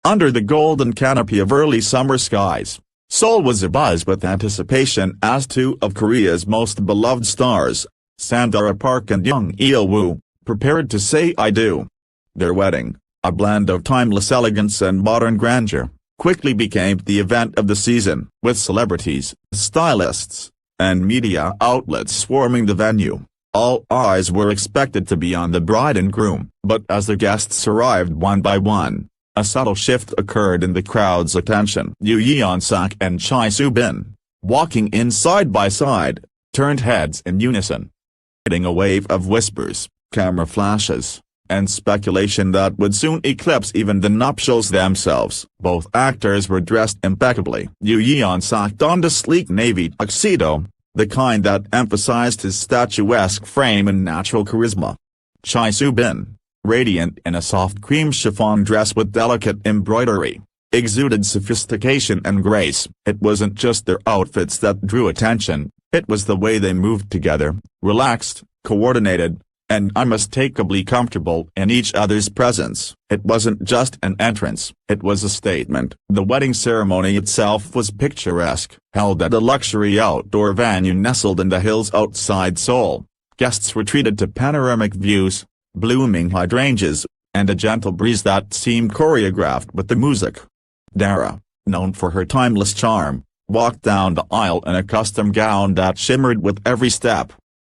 Under the golden canopy of early summer skies, Seoul was abuzz with anticipation as two of Korea's most beloved stars, Sandra Park and Yoo Yeon-seok, prepared to say I do. Their wedding, a blend of timeless elegance and modern grandeur, quickly became the event of the season, with celebrities, stylists, and media outlets swarming the venue. All eyes were expected to be on the bride and groom, but as the guests arrived one by one, a subtle shift occurred in the crowd's attention. Yoo Yeon-seok and Chae Soo-bin, walking in side by side, turned heads in unison, creating a wave of whispers, camera flashes, and speculation that would soon eclipse even the nuptials themselves. Both actors were dressed impeccably. Yoo Yeon-seok donned a sleek navy tuxedo, the kind that emphasized his statuesque frame and natural charisma. Chae Soo-bin, radiant in a soft cream chiffon dress with delicate embroidery, exuded sophistication and grace. It wasn't just their outfits that drew attention, it was the way they moved together, relaxed, coordinated, and unmistakably comfortable in each other's presence. It wasn't just an entrance, it was a statement. The wedding ceremony itself was picturesque. Held at a luxury outdoor venue nestled in the hills outside Seoul, guests were treated to panoramic views, blooming hydrangeas, and a gentle breeze that seemed choreographed with the music. Dara, known for her timeless charm, walked down the aisle in a custom gown that shimmered with every step.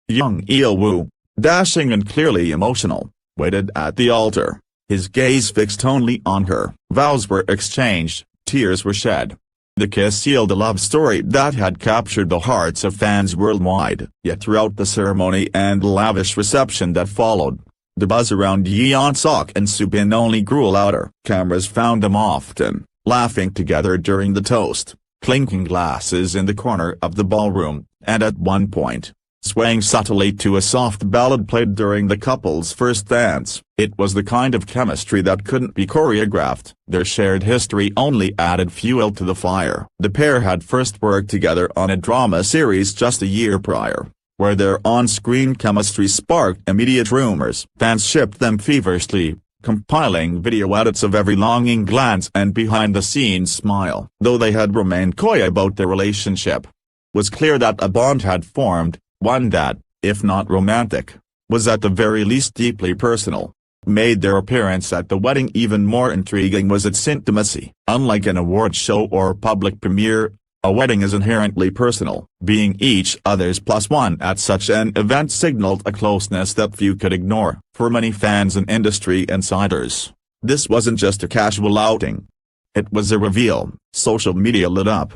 Yoo Il Woo, dashing and clearly emotional, waited at the altar, his gaze fixed only on her. Vows were exchanged, tears were shed. The kiss sealed a love story that had captured the hearts of fans worldwide. Yet throughout the ceremony and the lavish reception that followed, the buzz around Yoo Yeon-seok and Soo-bin only grew louder. Cameras found them often, laughing together during the toast, clinking glasses in the corner of the ballroom, and at one point, swaying subtly to a soft ballad played during the couple's first dance. It was the kind of chemistry that couldn't be choreographed. Their shared history only added fuel to the fire. The pair had first worked together on a drama series just a year prior, where their on-screen chemistry sparked immediate rumors. Fans shipped them feverishly, compiling video edits of every longing glance and behind-the-scenes smile. Though they had remained coy about their relationship, it was clear that a bond had formed, one that, if not romantic, was at the very least deeply personal. Made their appearance at the wedding even more intriguing was its intimacy. Unlike an award show or public premiere, a wedding is inherently personal. Being each other's plus one at such an event signaled a closeness that few could ignore. For many fans and industry insiders, this wasn't just a casual outing. It was a reveal. Social media lit up.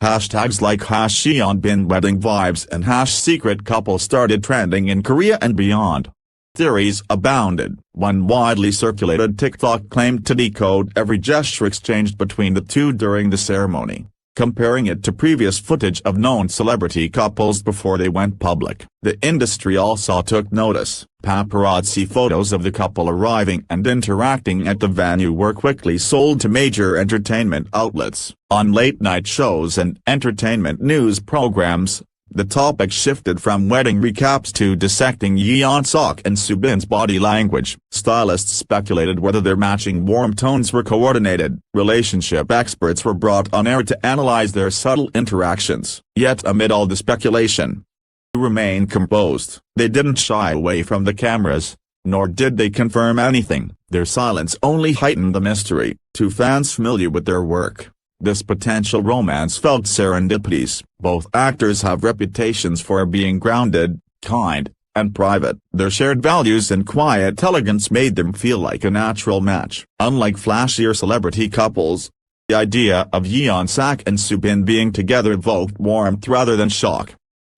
Hashtags like #SeonBin wedding vibes and #secret couple started trending in Korea and beyond. Theories abounded. One widely circulated TikTok claimed to decode every gesture exchanged between the two during the ceremony, comparing it to previous footage of known celebrity couples before they went public. The industry also took notice. Paparazzi photos of the couple arriving and interacting at the venue were quickly sold to major entertainment outlets. On late-night shows and entertainment news programs, the topic shifted from wedding recaps to dissecting Yoo Yeon-seok and Soo-bin's body language. Stylists speculated whether their matching warm tones were coordinated. Relationship experts were brought on air to analyze their subtle interactions. Yet amid all the speculation, they remained composed. They didn't shy away from the cameras, nor did they confirm anything. Their silence only heightened the mystery. To fans familiar with their work, this potential romance felt serendipitous. Both actors have reputations for being grounded, kind, and private. Their shared values and quiet elegance made them feel like a natural match. Unlike flashier celebrity couples, the idea of Yoo Yeon-seok and Soo-bin being together evoked warmth rather than shock.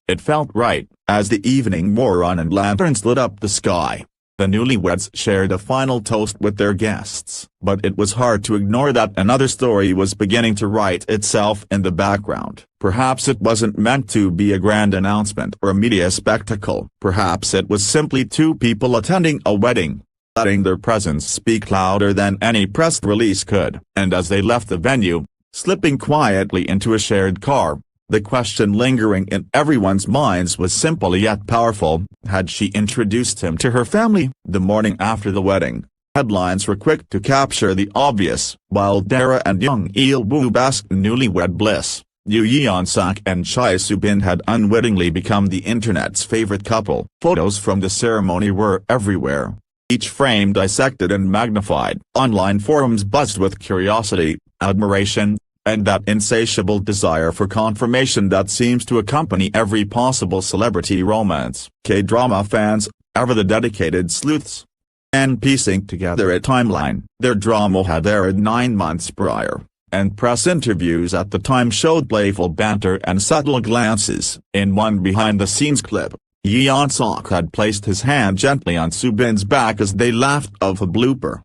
It felt right. As the evening wore on and lanterns lit up the sky, the newlyweds shared a final toast with their guests. But it was hard to ignore that another story was beginning to write itself in the background. Perhaps it wasn't meant to be a grand announcement or a media spectacle. Perhaps it was simply two people attending a wedding, letting their presence speak louder than any press release could. And as they left the venue, slipping quietly into a shared car, the question lingering in everyone's minds was simple yet powerful: had she introduced him to her family? The morning after the wedding, Headlines were quick to capture the obvious. While Dara and Jung Il Woo basked in newlywed bliss, Yoo Yeon-seok and Chae Soo-bin had unwittingly become the internet's favorite couple. Photos from the ceremony were everywhere, each frame dissected and magnified. Online forums buzzed with curiosity, admiration, and that insatiable desire for confirmation that seems to accompany every possible celebrity romance. K-drama fans, ever the dedicated sleuths, and piecing together a timeline. Their drama had aired 9 months prior, and press interviews at the time showed playful banter and subtle glances. In one behind-the-scenes clip, Yoo Yeon-seok had placed his hand gently on Soo-bin's back as they laughed of a blooper.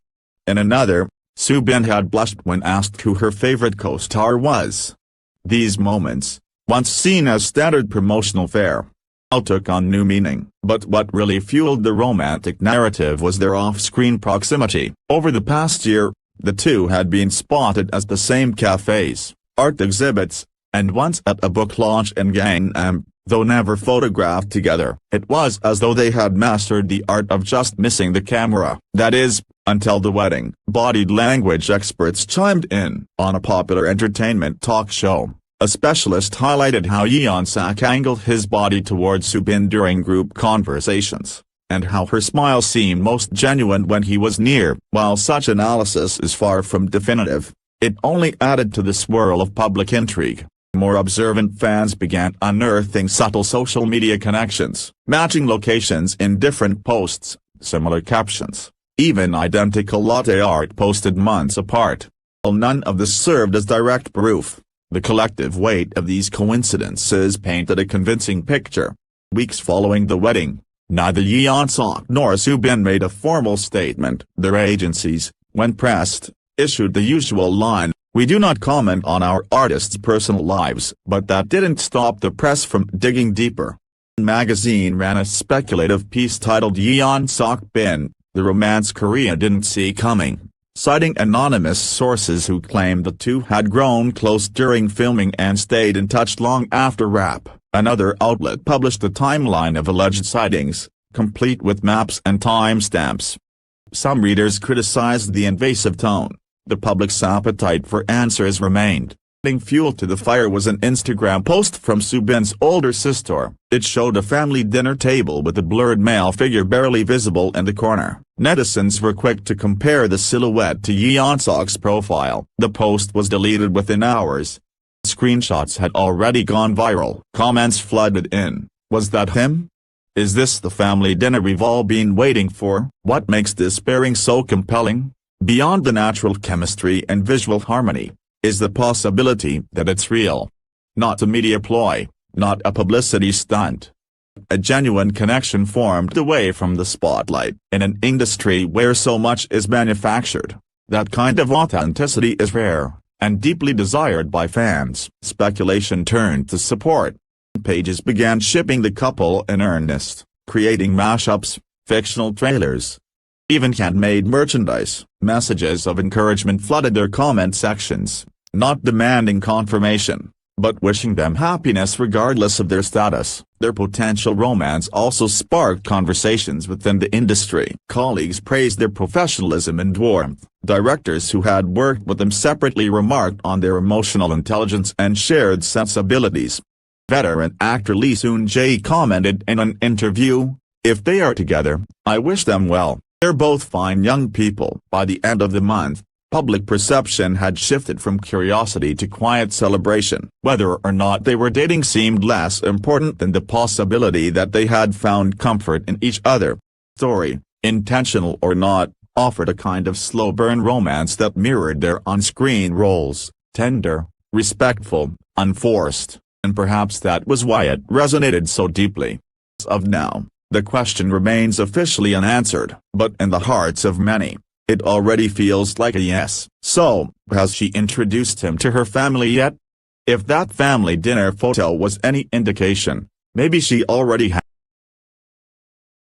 In another, Soo-bin had blushed when asked who her favorite co-star was. These moments, once seen as standard promotional fare, now took on new meaning. But what really fueled the romantic narrative was their off-screen proximity. Over the past year, the two had been spotted at the same cafes, art exhibits, and once at a book launch in Gangnam, though never photographed together. It was as though they had mastered the art of just missing the camera. That is, until the wedding. Body language experts chimed in. On a popular entertainment talk show, a specialist highlighted how Yeon-seok angled his body towards Soo-bin during group conversations, and how her smile seemed most genuine when he was near. While such analysis is far from definitive, it only added to the swirl of public intrigue. More observant fans began unearthing subtle social media connections, matching locations in different posts, similar captions, even identical latte art posted months apart. While none of this served as direct proof, the collective weight of these coincidences painted a convincing picture. Weeks following the wedding, neither Yeon-seok nor Soo-bin made a formal statement. Their agencies, when pressed, issued the usual line, "We do not comment on our artists' personal lives." But that didn't stop the press from digging deeper. The magazine ran a speculative piece titled Yeon-seok Bin, the romance Korea didn't see coming, citing anonymous sources who claimed the two had grown close during filming and stayed in touch long after wrap. Another outlet published a timeline of alleged sightings, complete with maps and timestamps. Some readers criticized the invasive tone. The public's appetite for answers remained. Adding fuel to the fire was an Instagram post from Soo-bin's older sister. It showed a family dinner table with a blurred male figure barely visible in the corner. Netizens were quick to compare the silhouette to Yeon-seok's profile. The post was deleted within hours. Screenshots had already gone viral. Comments flooded in. Was that him? Is this the family dinner we've all been waiting for? What makes this pairing so compelling? Beyond the natural chemistry and visual harmony, is the possibility that it's real. Not a media ploy, not a publicity stunt. A genuine connection formed away from the spotlight. In an industry where so much is manufactured, that kind of authenticity is rare, and deeply desired by fans. Speculation turned to support. Pages began shipping the couple in earnest, creating mashups, fictional trailers, even handmade merchandise. Messages of encouragement flooded their comment sections, not demanding confirmation, but wishing them happiness regardless of their status. Their potential romance also sparked conversations within the industry. Colleagues praised their professionalism and warmth. Directors who had worked with them separately remarked on their emotional intelligence and shared sensibilities. Veteran actor Lee Seung-jae commented in an interview, "If they are together, I wish them well. They're both fine young people." By the end of the month, public perception had shifted from curiosity to quiet celebration. Whether or not they were dating seemed less important than the possibility that they had found comfort in each other. Story, intentional or not, offered a kind of slow-burn romance that mirrored their on-screen roles, tender, respectful, unforced, and perhaps that was why it resonated so deeply. As of now, the question remains officially unanswered, but in the hearts of many, it already feels like a yes. So, has she introduced him to her family yet? If that family dinner photo was any indication, maybe she already has.